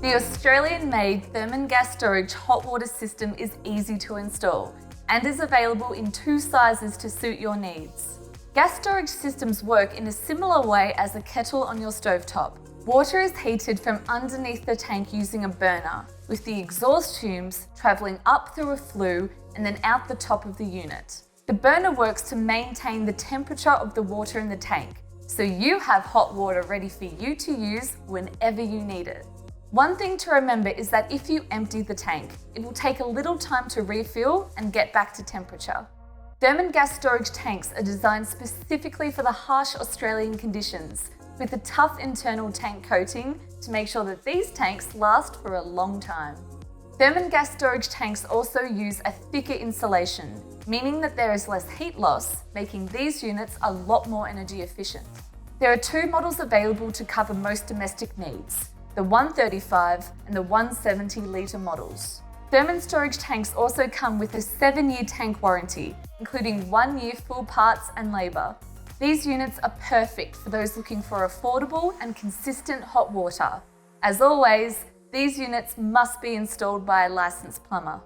The Australian-made Thermann gas storage hot water system is easy to install and is available in 2 sizes to suit your needs. Gas storage systems work in a similar way as a kettle on your stovetop. Water is heated from underneath the tank using a burner, with the exhaust fumes travelling up through a flue and then out the top of the unit. The burner works to maintain the temperature of the water in the tank, so you have hot water ready for you to use whenever you need it. One thing to remember is that if you empty the tank, it will take a little time to refill and get back to temperature. Thermann gas storage tanks are designed specifically for the harsh Australian conditions, with a tough internal tank coating to make sure that these tanks last for a long time. Thermann gas storage tanks also use a thicker insulation, meaning that there is less heat loss, making these units a lot more energy efficient. There are 2 models available to cover most domestic needs, the 135 and the 170 litre models. Thermann storage tanks also come with a 7-year tank warranty, including 1 year full parts and labour. These units are perfect for those looking for affordable and consistent hot water. As always, these units must be installed by a licensed plumber.